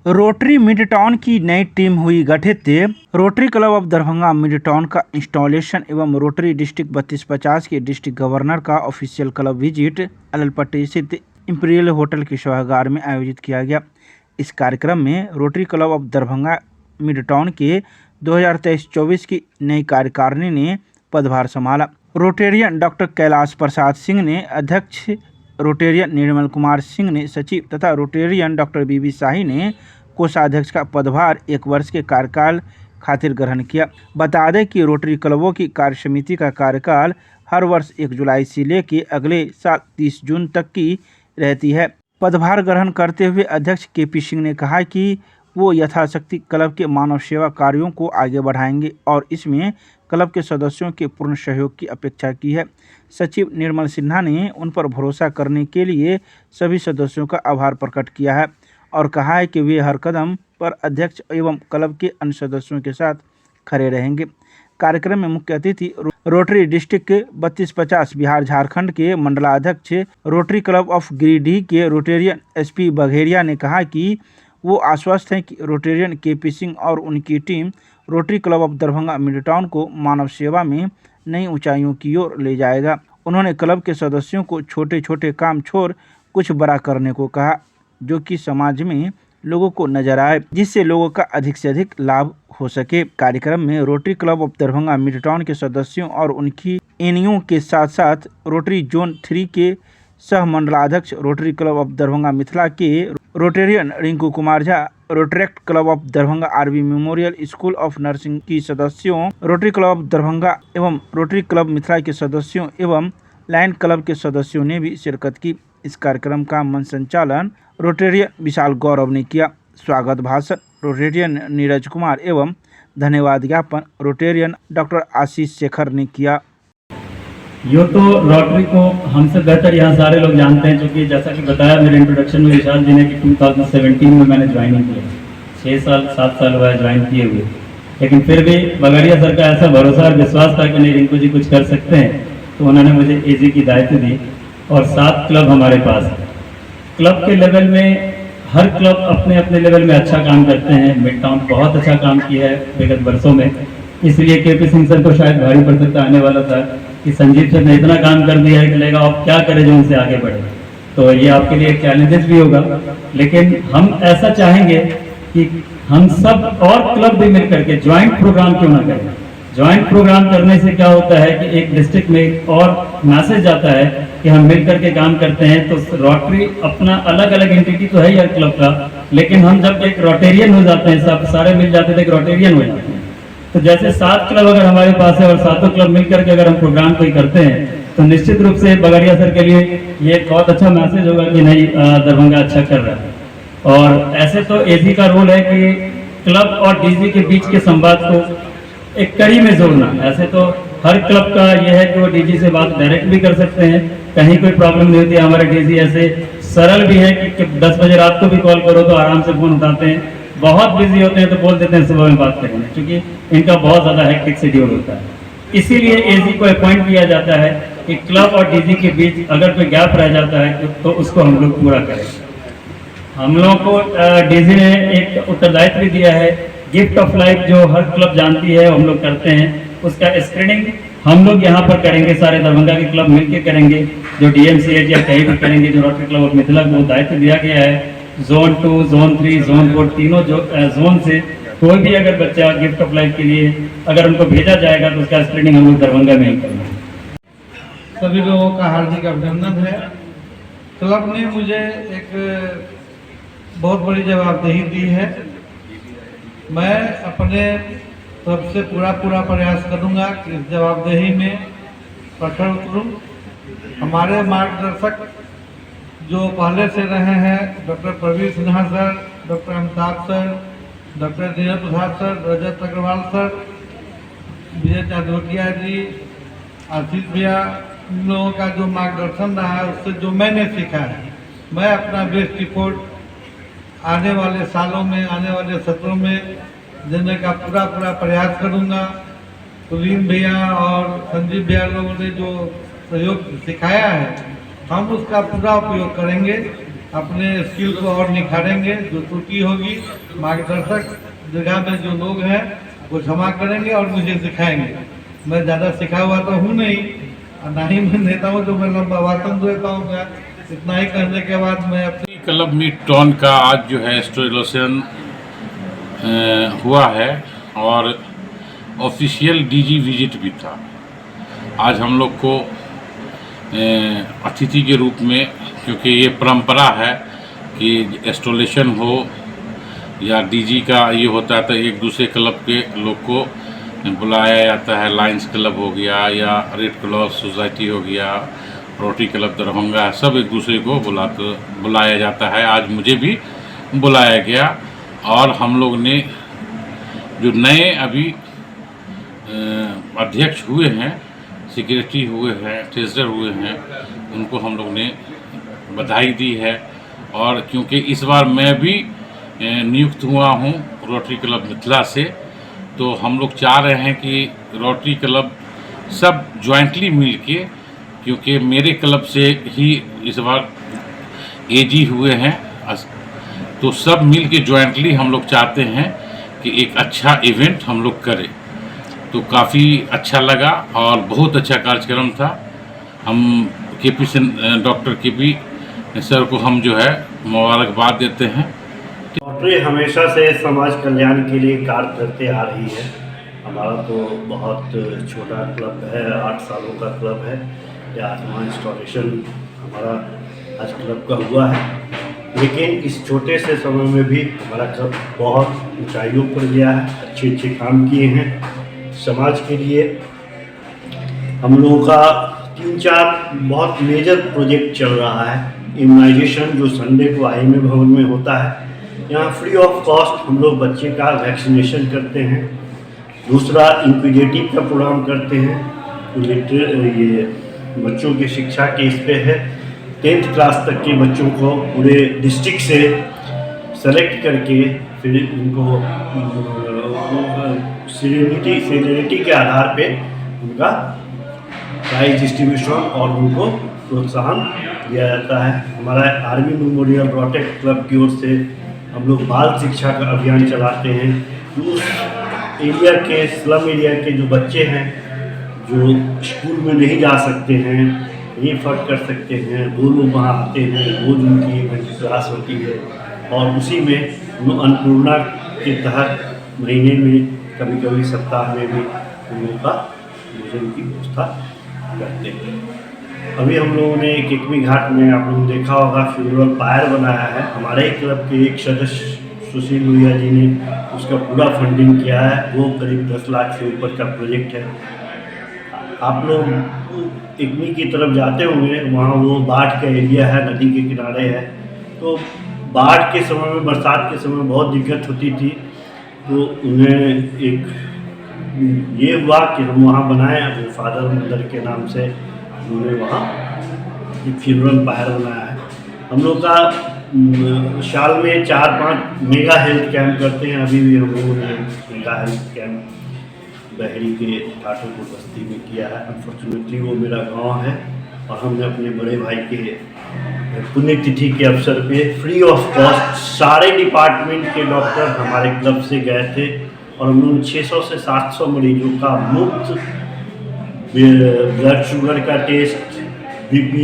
Rotary mid town की नई team हुई गठित। Rotary club of Darbhanga mid town का इंस्टॉलेशन एवं रोटरी डिस्ट्रिक्ट 3250 के डिस्ट्रिक्ट गवर्नर का ऑफिशियल क्लब विजिट अललपट्टी स्थित इंपीरियल होटल के सभागार में आयोजित किया गया। इस कार्यक्रम में rotary club of Darbhanga mid town के 2023-24 की नई कार्यकारिणी ने पदभार संभाला। रोटेरियन डॉक्टर कैलाश प्रसाद सिंह ने अध्यक्ष, रोटेरियन निर्मल कुमार सिंह ने सचिव तथा रोटेरियन डॉक्टर बीबी शाही ने कोषाध्यक्ष का पदभार 1 वर्ष के कार्यकाल खातिर ग्रहण किया। बता दें कि रोटरी क्लबों की कार्य समिति का कार्यकाल हर वर्ष 1 जुलाई से लेकर अगले साल 30 जून तक की रहती है। पदभार ग्रहण करते हुए अध्यक्ष केपी सिंह ने कहा कि वो यथाशक्ति क्लब के मानव सेवा कार्यों को आगे बढ़ाएंगे और इसमें क्लब के सदस्यों के पूर्ण सहयोग की अपेक्षा की है। सचिव निर्मल सिन्हा ने उन पर भरोसा करने के लिए सभी सदस्यों का आभार प्रकट किया है और कहा है कि वे हर कदम पर अध्यक्ष एवं क्लब के अन्य सदस्यों के साथ खड़े रहेंगे। कार्यक्रम में मुख्य अतिथि रोटरी डिस्ट्रिक्ट 3250 बिहार झारखंड के मंडलाध्यक्ष रोटरी क्लब ऑफ गिरिडीह के रोटेरियन एसपी बघेरिया ने कहा कि वो आश्वस्त हैं कि रोटेरियन केपी सिंह और उनकी team rotary club of Darbhanga mid town को मानव सेवा में नई ऊंचाइयों की ओर ले जाएगा। उन्होंने क्लब के सदस्यों को छोटे छोटे काम छोड़ कुछ बड़ा करने को कहा, जो कि समाज में लोगों को नजर आए, जिससे लोगों का अधिक से अधिक लाभ हो सके। कार्यक्रम में rotary club of Darbhanga mid town के सदस्यों और उनकी एनईओ के साथ साथ रोटरी जोन 3 के सह मंडलाध्यक्ष, rotary club of Darbhanga Mithila के rotarian Rinku Kumar Jha, rotaract club of Darbhanga RB memorial school of nursing की सदस्यों, रोटरी क्लब ऑफ दरभंगा एवं रोटरी क्लब मिथिला के सदस्यों एवं लायन क्लब के सदस्यों ने भी शिरकत की। इस कार्यक्रम का मंच संचालन रोटेरियन विशाल गौरव ने किया। स्वागत भाषण रोटेरियन नीरज कुमार एवं धन्यवाद ज्ञापन रोटेरियन डॉक्टर आशीष शेखर ने किया। यो तो रोटरी को हमसे बेहतर यहाँ सारे लोग जानते हैं, क्योंकि जैसा कि बताया मेरे इंट्रोडक्शन में विशाल जी ने कि 2017 में मैंने ज्वाइनिंग किया, 7 साल हुआ है ज्वाइन किए हुए, लेकिन फिर भी बगड़िया सर का ऐसा भरोसा और विश्वास था कि नहीं रिंकू जी कुछ कर सकते हैं, तो उन्होंने मुझे एजी की दायित्व दी और 7 क्लब हमारे पास है। क्लब के लेवल में हर क्लब अपने अपने लेवल में अच्छा काम करते हैं। मिड टाउन बहुत अच्छा काम किया है विगत वर्षों में, इसलिए केपी सिंह सर को शायद भारी पड़ सकता आने वाला था कि संजीव सर ने इतना काम कर दिया है कि लेगा आप क्या करें जो उनसे आगे बढ़े, तो ये आपके लिए एक चैलेंजेस भी होगा। लेकिन हम ऐसा चाहेंगे कि हम सब और क्लब भी मिलकर के ज्वाइंट प्रोग्राम क्यों ना करें। ज्वाइंट प्रोग्राम करने से क्या होता है कि एक डिस्ट्रिक्ट में एक और मैसेज आता है कि हम मिलकर के काम करते हैं। तो रोटरी अपना अलग अलग एंटिटी तो है ही हर क्लब का, लेकिन हम जब एक रोटेरियन हो जाते हैं, सब सारे मिल जाते थे, एक रोटेरियन हो जाते हैं। तो जैसे 7 क्लब अगर हमारे पास है और 7 क्लब मिलकर के अगर हम प्रोग्राम कोई करते हैं, तो निश्चित रूप से बगड़िया सर के लिए ये एक बहुत अच्छा मैसेज होगा कि नहीं दरभंगा अच्छा कर रहा है। और ऐसे तो एजी का रोल है कि क्लब और डीजी के बीच के संवाद को एक कड़ी में जोड़ना। ऐसे तो हर क्लब का यह है कि वो डीजी से बात डायरेक्ट भी कर सकते हैं, कहीं कोई प्रॉब्लम नहीं होती। हमारे डीजी ऐसे सरल भी है कि 10 बजे रात को भी कॉल करो तो आराम से फोन उठाते हैं। बहुत बिजी होते हैं तो बोल देते हैं सुबह में बात करेंगे, क्योंकि इनका बहुत ज़्यादा हेक्टिक शेड्यूल होता है। इसीलिए एजी को अपॉइंट किया जाता है कि क्लब और डीजी के बीच अगर कोई गैप रह जाता है तो उसको हम लोग पूरा करें। हम लोगों को डीजी ने एक उत्तरदायित्व भी दिया है, गिफ्ट ऑफ लाइफ जो हर क्लब जानती है हम लोग करते हैं, उसका स्क्रीनिंग हम लोग यहाँ पर करेंगे, सारे दरभंगा के क्लब मिलकर करेंगे, जो डीएमसीएच या कहीं भी करेंगे। जो रोटरी क्लब ऑफ मिथिला को दायित्व दिया गया है, जोन 2, जोन 3, जोन 4 तीनों जोन से कोई भी अगर बच्चा गिफ्ट ऑफ लाइफ के लिए अगर उनको भेजा जाएगा तो उसका स्क्रीनिंग हम लोग दरभंगा में ही करेंगे। सभी लोगों का हार्दिक अभिनंदन है। क्लब ने मुझे एक बहुत बड़ी जवाबदेही दी है। मैं अपने तरफ से पूरा प्रयास करूंगा कि इस जवाबदेही में कठोर उतरूं। हमारे मार्गदर्शक जो पहले से रहे हैं, doctor Praveen Sinha sir, doctor Amitabh sir, doctor Neeraj Prasad sir, Rajat Agarwal sir, Vijay Chandwakiya ji, Ashish भैया, इन लोगों का जो मार्गदर्शन रहा है उससे जो मैंने सीखा है, मैं अपना बेस्ट रिपोर्ट आने वाले सालों में, आने वाले सत्रों में देने का पूरा प्रयास करूंगा। कुलीन भैया और संजीव भैया लोगों ने जो सहयोग सिखाया है, हम उसका पूरा उपयोग करेंगे अपने स्किल को और निखारेंगे। जो त्रुटि होगी मार्गदर्शक जगह में जो लोग हैं वो क्षमा करेंगे और मुझे सिखाएंगे। मैं ज़्यादा सिखा हुआ तो हूँ नहीं और ना ही मैं नेता हूँ जो मैं लंबा भाषण दे पाऊँगा। इतना ही कहने के बाद मैं अपनी क्लब मीट टॉन का आज जो है इंस्टॉलेशन हुआ है और ऑफिशियल डीजी विजिट भी था। आज हम लोग को अतिथि के रूप में, क्योंकि ये परंपरा है कि इंस्टॉलेशन हो या डीजी का ये होता है तो एक दूसरे क्लब के लोग को बुलाया जाता है। लायंस क्लब हो गया या रेड क्रॉस सोसाइटी हो गया, रोटरी क्लब दरभंगा, सब एक दूसरे को बुलाया जाता है। आज मुझे भी बुलाया गया और हम लोग ने जो नए अभी अध्यक्ष हुए हैं, सेक्रेटरी हुए हैं, ट्रेजरर हुए हैं, उनको हम लोग ने बधाई दी है। और क्योंकि इस बार मैं भी नियुक्त हुआ हूँ रोटरी क्लब मिथिला से, तो हम लोग चाह रहे हैं कि रोटरी क्लब सब जॉइंटली मिल के, क्योंकि मेरे क्लब से ही इस बार एजी हुए हैं, तो सब मिल के जॉइंटली हम लोग चाहते हैं कि एक अच्छा इवेंट हम लोग करें। तो काफ़ी अच्छा लगा और बहुत अच्छा कार्यक्रम था। हम केपी से डॉक्टर केपी सर को हम जो है मुबारकबाद देते हैं। रोटरी हमेशा से समाज कल्याण के लिए कार्य करते आ रही है। हमारा तो बहुत छोटा क्लब है, 8 सालों का क्लब है। ये 8वां इंस्टॉलेशन हमारा आज क्लब का हुआ है, लेकिन इस छोटे से समय में भी हमारा क्लब बहुत ऊंचाइयों पर गया है। अच्छे अच्छे काम किए हैं समाज के लिए। हम लोगों का 3-4 बहुत मेजर प्रोजेक्ट चल रहा है। इम्यूनाइजेशन जो संडे को IMA भवन में होता है, यहाँ फ्री ऑफ कॉस्ट हम लोग बच्चे का वैक्सीनेशन करते हैं। दूसरा इंक्विडेटिव का प्रोग्राम करते हैं, ये बच्चों की शिक्षा के इस पे है। 10th क्लास तक के बच्चों को पूरे डिस्ट्रिक्ट से सेलेक्ट करके फिर उनको सीनियरिटी के आधार पे उनका प्राइज डिस्ट्रीब्यूशन और उनको प्रोत्साहन दिया जाता है। हमारा आर्मी मेमोरियल रोटेट क्लब की ओर से हम लोग बाल शिक्षा का अभियान चलाते हैं। उस एरिया के स्लम एरिया के जो बच्चे हैं जो स्कूल में नहीं जा सकते हैं, नहीं फर्क कर सकते हैं, वो लोग वहाँ आते हैं। रोज उनकी 1 घंटे क्लास होती है और उसी में अन्नपूर्णा के तहत महीने में कभी कभी सप्ताह में भी उन लोगों का भोजन की व्यवस्था करते हैं। अभी हम लोगों ने केकमी घाट में, आप लोगों ने देखा होगा, फ्यूनरल पायर बनाया है। हमारे ही क्लब के एक सदस्य सुशील भैया जी ने उसका पूरा फंडिंग किया है। वो करीब 10 लाख से ऊपर का प्रोजेक्ट है। आप लोग केकमी की तरफ जाते होंगे, वहाँ वो बाढ़ का एरिया है, नदी के किनारे है। तो बाढ़ के समय में, बरसात के समय बहुत दिक्कत होती थी, तो उन्हें एक ये हुआ कि हम वहाँ बनाए अपने फादर मदर के नाम से। उन्होंने वहाँ एक फ्यूनरल पायर बनाया है। हम लोग का साल में 4-5 मेगा हेल्थ कैंप करते हैं। अभी भी हम लोगों ने मेगा हेल्थ कैंप बहरी के ठाकुरपुर बस्ती में किया है। अनफॉर्चुनेटली वो मेरा गांव है और हमने अपने बड़े भाई के पुण्यतिथि के अवसर पे फ्री ऑफ कॉस्ट सारे डिपार्टमेंट के डॉक्टर हमारे क्लब से गए थे और हम लोग 600 से 700 मरीजों का मुफ्त ब्लड शुगर का test, BP,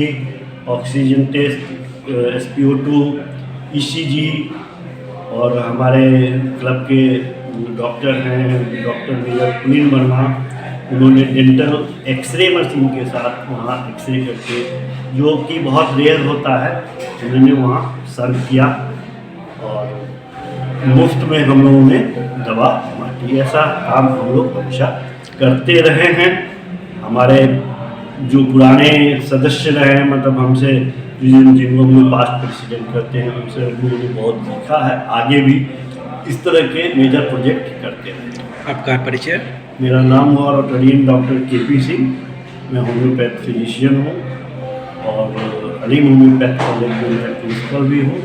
oxygen test, SpO2, ECG, और हमारे क्लब के डॉक्टर हैं डॉक्टर मेजर पुनील वर्मा, उन्होंने डेंटल एक्सरे मशीन के साथ वहाँ एक्सरे करके, जो कि बहुत रेयर होता है, उन्होंने वहाँ सर्व किया और मुफ्त में हम लोगों ने दवा बांटी। ऐसा काम हम लोग हमेशा करते रहे हैं। हमारे जो पुराने सदस्य रहे, मतलब हमसे जिनको हम लोग पास्ट प्रेसिडेंट करते हैं, उनसे हम लोगों ने बहुत सीखा है। आगे भी इस तरह के मेजर प्रोजेक्ट करते रहेंगे। आपका परिचय? मेरा नाम हुआ रोटरियन डॉक्टर KP सिंह। मैं होम्योपैथ फिजिशियन हूँ और अलीम होम्योपैथ कॉलेज में मैं प्रिंसिपल भी हूँ।